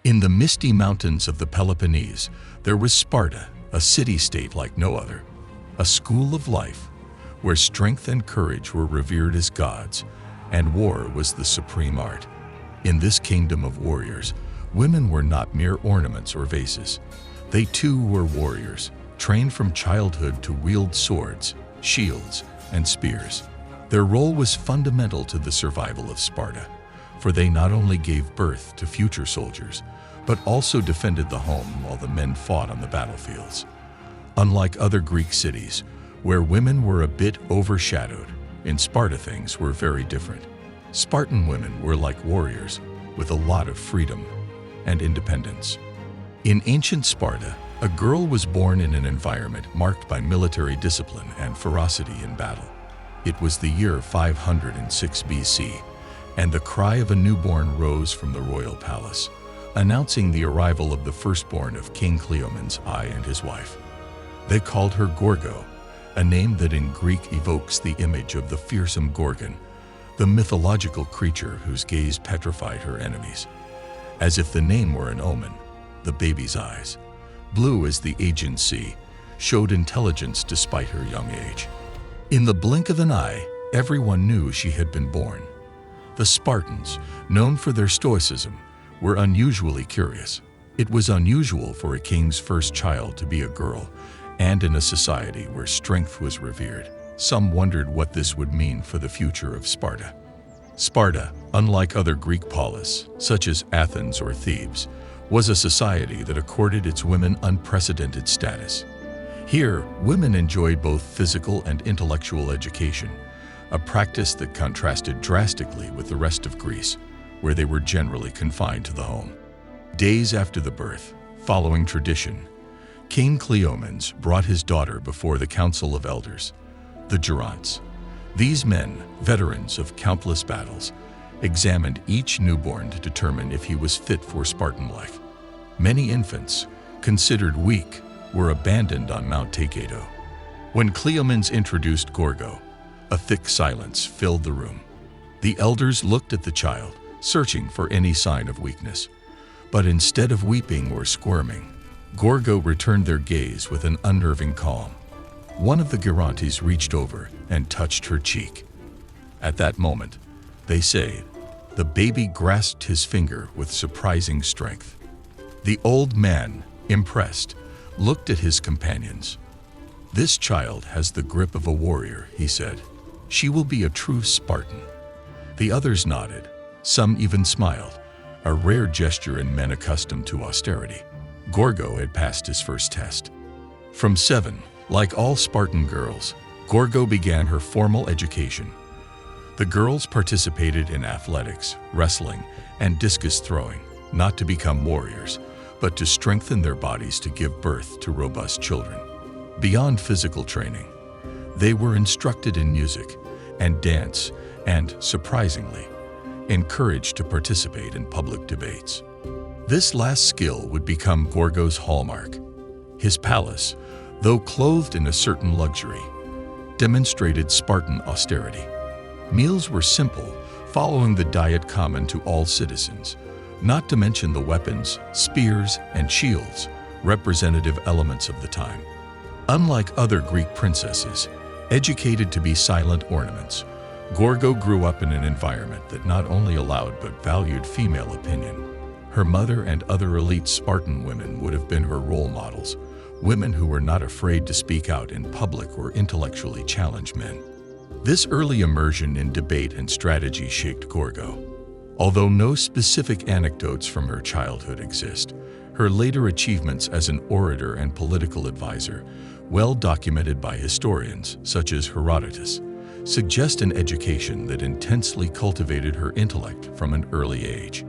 In the misty mountains of the Peloponnese, there was Sparta, a city-state like no other, a school of life where strength and courage were revered as gods, and war was the supreme art. In this kingdom of warriors, women were not mere ornaments or vases. They too were warriors, trained from childhood to wield swords, shields, and spears. Their role was fundamental to the survival of Sparta, for they not only gave birth to future soldiers, but also defended the home while the men fought on the battlefields. Unlike other Greek cities, where women were a bit overshadowed, in Sparta things were very different. Spartan women were like warriors, with a lot of freedom and independence. In ancient Sparta, a girl was born in an environment marked by military discipline and ferocity in battle. It was the year 506 BC, and the cry of a newborn rose from the royal palace, announcing the arrival of the firstborn of King Cleomenes I and his wife. They called her Gorgo, a name that in Greek evokes the image of the fearsome Gorgon, the mythological creature whose gaze petrified her enemies. As if the name were an omen, the baby's eyes, blue as the Aegean Sea, showed intelligence despite her young age. In the blink of an eye, everyone knew she had been born. The Spartans, known for their stoicism, were unusually curious. It was unusual for a king's first child to be a girl, and in a society where strength was revered, some wondered what this would mean for the future of Sparta. Sparta, unlike other Greek polis, such as Athens or Thebes, was a society that accorded its women unprecedented status. Here, women enjoyed both physical and intellectual education, a practice that contrasted drastically with the rest of Greece, where they were generally confined to the home. Days after the birth, following tradition, King Cleomenes brought his daughter before the Council of Elders, the Geronts. These men, veterans of countless battles, examined each newborn to determine if he was fit for Spartan life. Many infants, considered weak, were abandoned on Mount Takedo. When Cleomenes introduced Gorgo, a thick silence filled the room. The elders looked at the child, searching for any sign of weakness. But instead of weeping or squirming, Gorgo returned their gaze with an unnerving calm. One of the Gerontes reached over and touched her cheek. At that moment, they say, the baby grasped his finger with surprising strength. The old man, impressed, looked at his companions. "This child has the grip of a warrior," he said. "She will be a true Spartan." The others nodded. Some even smiled, a rare gesture in men accustomed to austerity. Gorgo had passed his first test. From 7, like all Spartan girls, Gorgo began her formal education. The girls participated in athletics, wrestling, and discus throwing, not to become warriors, but to strengthen their bodies to give birth to robust children. Beyond physical training, they were instructed in music and dance and, surprisingly, encouraged to participate in public debates. This last skill would become Gorgo's hallmark. His palace, though clothed in a certain luxury, demonstrated Spartan austerity. Meals were simple, following the diet common to all citizens, not to mention the weapons, spears, and shields, representative elements of the time. Unlike other Greek princesses, educated to be silent ornaments, Gorgo grew up in an environment that not only allowed but valued female opinion. Her mother and other elite Spartan women would have been her role models, women who were not afraid to speak out in public or intellectually challenge men. This early immersion in debate and strategy shaped Gorgo. Although no specific anecdotes from her childhood exist, her later achievements as an orator and political advisor, well documented by historians such as Herodotus, suggest an education that intensely cultivated her intellect from an early age.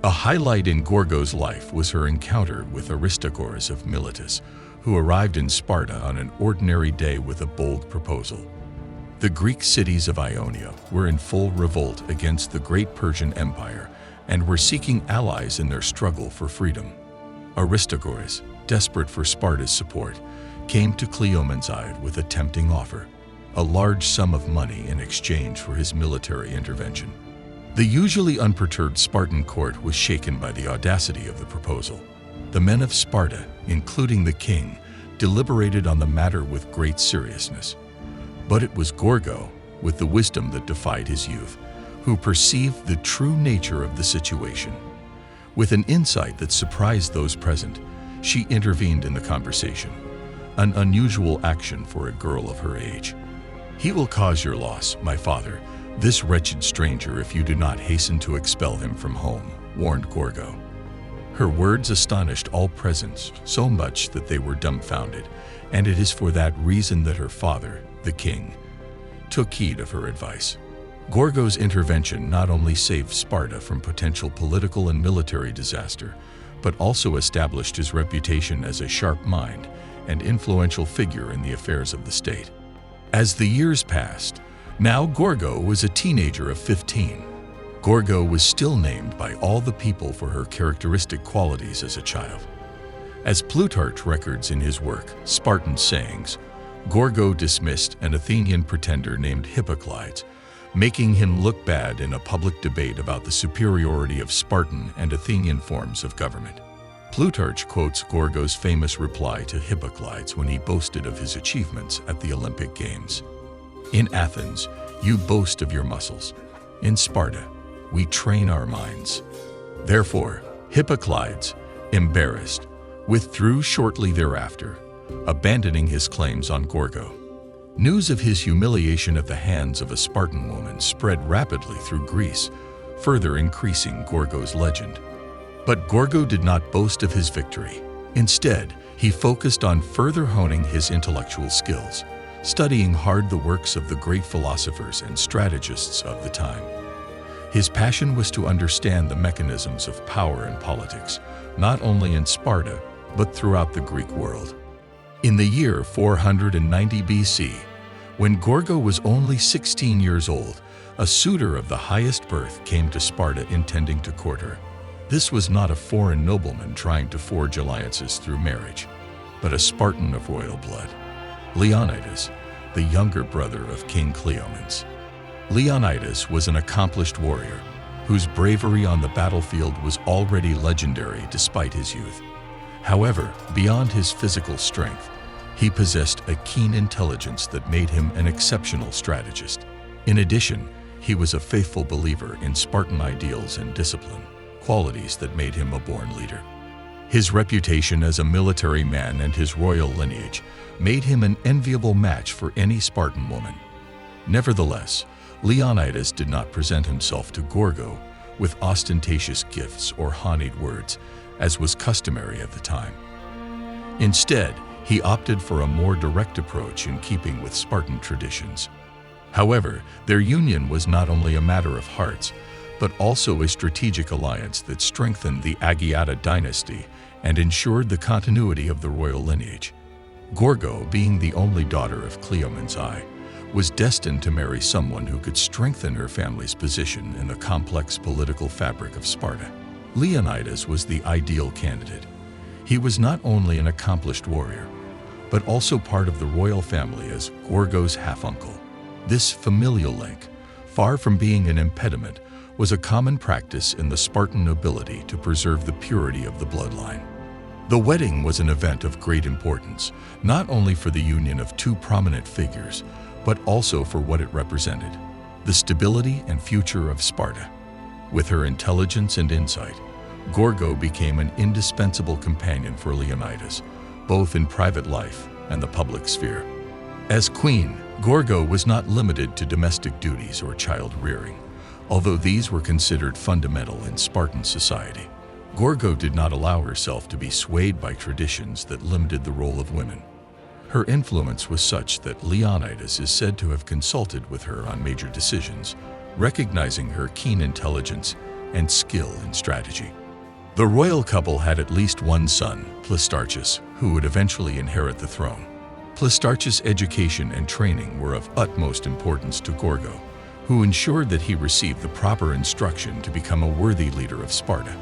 A highlight in Gorgo's life was her encounter with Aristarchus of Miletus, who arrived in Sparta on an ordinary day with a bold proposal. The Greek cities of Ionia were in full revolt against the great Persian Empire and were seeking allies in their struggle for freedom. Aristarchus, desperate for Sparta's support, came to Cleomenes with a tempting offer, a large sum of money in exchange for his military intervention. The usually unperturbed Spartan court was shaken by the audacity of the proposal. The men of Sparta, including the king, deliberated on the matter with great seriousness. But it was Gorgo, with the wisdom that defied his youth, who perceived the true nature of the situation. With an insight that surprised those present, she intervened in the conversation, an unusual action for a girl of her age. "He will cause your loss, my father, this wretched stranger, if you do not hasten to expel him from home," warned Gorgo. Her words astonished all present so much that they were dumbfounded, and it is for that reason that her father, the king, took heed of her advice. Gorgo's intervention not only saved Sparta from potential political and military disaster, but also established his reputation as a sharp mind and influential figure in the affairs of the state. As the years passed, now Gorgo was a teenager of 15. Gorgo was still named by all the people for her characteristic qualities as a child. As Plutarch records in his work, Spartan Sayings, Gorgo dismissed an Athenian pretender named Hippoclides, making him look bad in a public debate about the superiority of Spartan and Athenian forms of government. Plutarch quotes Gorgo's famous reply to Hippoclides when he boasted of his achievements at the Olympic Games. "In Athens, you boast of your muscles. In Sparta, we train our minds." Therefore, Hippoclides, embarrassed, withdrew shortly thereafter, abandoning his claims on Gorgo. News of his humiliation at the hands of a Spartan woman spread rapidly through Greece, further increasing Gorgo's legend. But Gorgo did not boast of his victory. Instead, he focused on further honing his intellectual skills, studying hard the works of the great philosophers and strategists of the time. His passion was to understand the mechanisms of power and politics, not only in Sparta, but throughout the Greek world. In the year 490 BC, when Gorgo was only 16 years old, a suitor of the highest birth came to Sparta intending to court her. This was not a foreign nobleman trying to forge alliances through marriage, but a Spartan of royal blood, Leonidas, the younger brother of King Cleomenes. Leonidas was an accomplished warrior, whose bravery on the battlefield was already legendary despite his youth. However, beyond his physical strength, he possessed a keen intelligence that made him an exceptional strategist. In addition, he was a faithful believer in Spartan ideals and discipline, qualities that made him a born leader. His reputation as a military man and his royal lineage made him an enviable match for any Spartan woman. Nevertheless, Leonidas did not present himself to Gorgo with ostentatious gifts or honeyed words, as was customary at the time. Instead, he opted for a more direct approach in keeping with Spartan traditions. However, their union was not only a matter of hearts, but also a strategic alliance that strengthened the Agiata dynasty and ensured the continuity of the royal lineage. Gorgo, being the only daughter of Cleomenes I, was destined to marry someone who could strengthen her family's position in the complex political fabric of Sparta. Leonidas was the ideal candidate. He was not only an accomplished warrior, but also part of the royal family as Gorgo's half-uncle. This familial link, far from being an impediment, was a common practice in the Spartan nobility to preserve the purity of the bloodline. The wedding was an event of great importance, not only for the union of two prominent figures, but also for what it represented, the stability and future of Sparta. With her intelligence and insight, Gorgo became an indispensable companion for Leonidas, both in private life and the public sphere. As queen, Gorgo was not limited to domestic duties or child rearing, although these were considered fundamental in Spartan society. Gorgo did not allow herself to be swayed by traditions that limited the role of women. Her influence was such that Leonidas is said to have consulted with her on major decisions, recognizing her keen intelligence and skill in strategy. The royal couple had at least one son, Plistarchus, who would eventually inherit the throne. Plistarchus' education and training were of utmost importance to Gorgo, who ensured that he received the proper instruction to become a worthy leader of Sparta.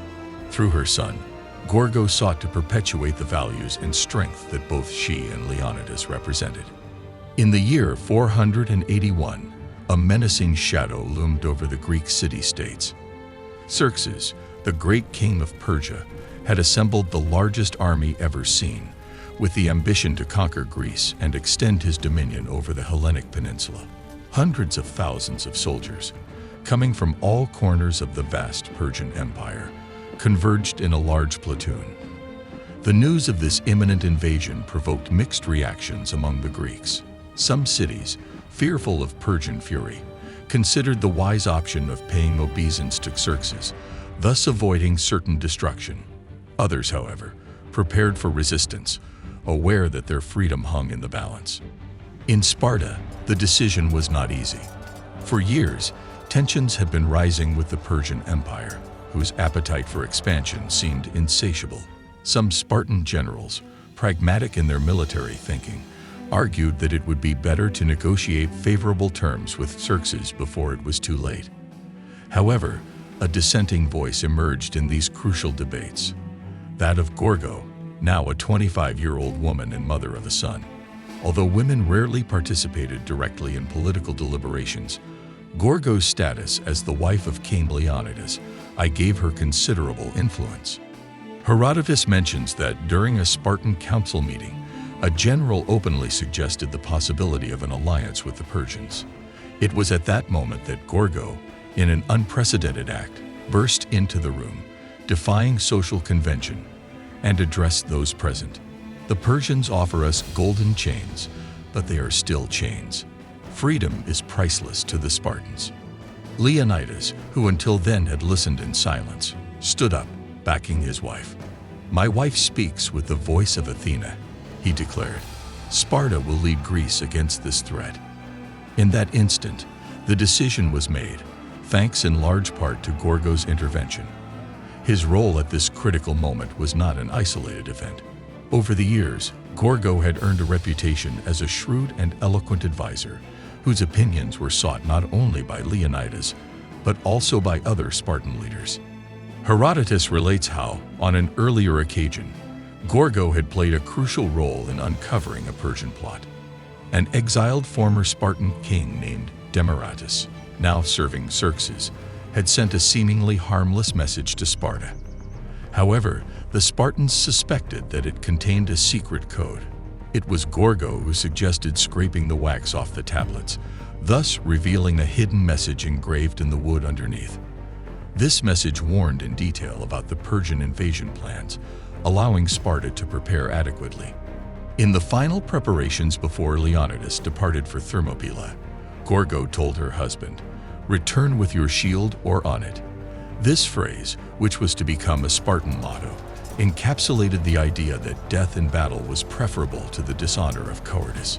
Through her son, Gorgo sought to perpetuate the values and strength that both she and Leonidas represented. In the year 481, a menacing shadow loomed over the Greek city-states. Xerxes, the great king of Persia, had assembled the largest army ever seen, with the ambition to conquer Greece and extend his dominion over the Hellenic peninsula. Hundreds of thousands of soldiers, coming from all corners of the vast Persian Empire, converged in a large platoon. The news of this imminent invasion provoked mixed reactions among the Greeks. Some cities, fearful of Persian fury, considered the wise option of paying obeisance to Xerxes, thus avoiding certain destruction. Others, however, prepared for resistance, aware that their freedom hung in the balance. In Sparta, the decision was not easy. For years, tensions had been rising with the Persian Empire, whose appetite for expansion seemed insatiable. Some Spartan generals, pragmatic in their military thinking, argued that it would be better to negotiate favorable terms with Xerxes before it was too late. However, a dissenting voice emerged in these crucial debates, that of Gorgo, now a 25-year-old woman and mother of a son. Although women rarely participated directly in political deliberations, Gorgo's status as the wife of King Leonidas gave her considerable influence. Herodotus mentions that during a Spartan council meeting, a general openly suggested the possibility of an alliance with the Persians. It was at that moment that Gorgo, in an unprecedented act, burst into the room, defying social convention, and addressed those present. "The Persians offer us golden chains, but they are still chains. Freedom is priceless to the Spartans." Leonidas, who until then had listened in silence, stood up, backing his wife. "My wife speaks with the voice of Athena," he declared. "Sparta will lead Greece against this threat." In that instant, the decision was made, thanks in large part to Gorgo's intervention. His role at this critical moment was not an isolated event. Over the years, Gorgo had earned a reputation as a shrewd and eloquent advisor, whose opinions were sought not only by Leonidas, but also by other Spartan leaders. Herodotus relates how, on an earlier occasion, Gorgo had played a crucial role in uncovering a Persian plot. An exiled former Spartan king named Demaratus, now serving Xerxes, had sent a seemingly harmless message to Sparta. However, the Spartans suspected that it contained a secret code. It was Gorgo who suggested scraping the wax off the tablets, thus revealing a hidden message engraved in the wood underneath. This message warned in detail about the Persian invasion plans, allowing Sparta to prepare adequately. In the final preparations before Leonidas departed for Thermopylae, Gorgo told her husband, "Return with your shield or on it." This phrase, which was to become a Spartan motto, encapsulated the idea that death in battle was preferable to the dishonor of cowardice.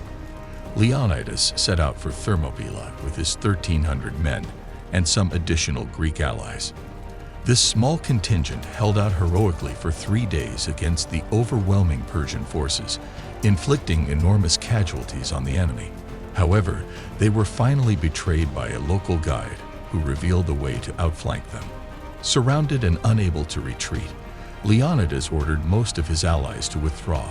Leonidas set out for Thermopylae with his 1,300 men and some additional Greek allies. This small contingent held out heroically for 3 days against the overwhelming Persian forces, inflicting enormous casualties on the enemy. However, they were finally betrayed by a local guide who revealed a way to outflank them. Surrounded and unable to retreat, Leonidas ordered most of his allies to withdraw,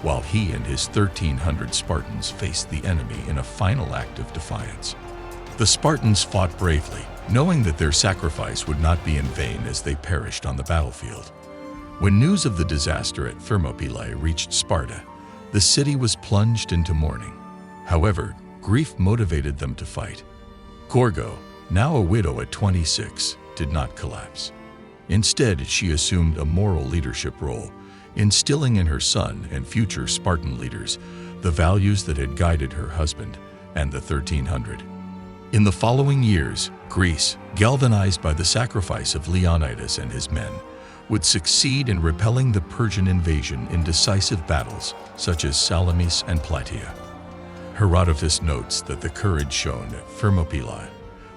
while he and his 1,300 Spartans faced the enemy in a final act of defiance. The Spartans fought bravely, knowing that their sacrifice would not be in vain as they perished on the battlefield. When news of the disaster at Thermopylae reached Sparta, the city was plunged into mourning. However, grief motivated them to fight. Gorgo, now a widow at 26, did not collapse. Instead, she assumed a moral leadership role, instilling in her son and future Spartan leaders the values that had guided her husband and the 1,300. In the following years, Greece, galvanized by the sacrifice of Leonidas and his men, would succeed in repelling the Persian invasion in decisive battles such as Salamis and Plataea. Herodotus notes that the courage shown at Thermopylae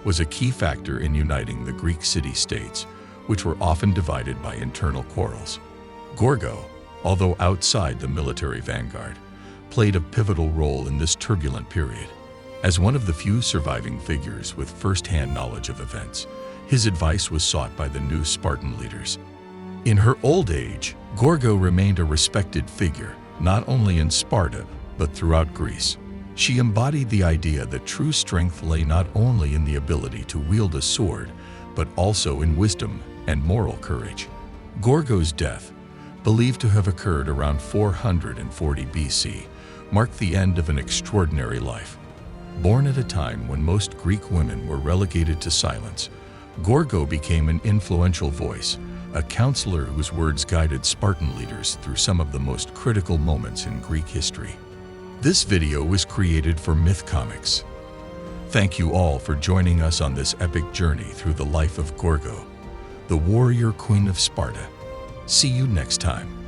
was a key factor in uniting the Greek city-states, which were often divided by internal quarrels. Gorgo, although outside the military vanguard, played a pivotal role in this turbulent period. As one of the few surviving figures with first-hand knowledge of events, his advice was sought by the new Spartan leaders. In her old age, Gorgo remained a respected figure, not only in Sparta, but throughout Greece. She embodied the idea that true strength lay not only in the ability to wield a sword, but also in wisdom and moral courage. Gorgo's death, believed to have occurred around 440 BC, marked the end of an extraordinary life. Born at a time when most Greek women were relegated to silence, Gorgo became an influential voice, a counselor whose words guided Spartan leaders through some of the most critical moments in Greek history. This video was created for Myth Comics. Thank you all for joining us on this epic journey through the life of Gorgo, the warrior queen of Sparta. See you next time.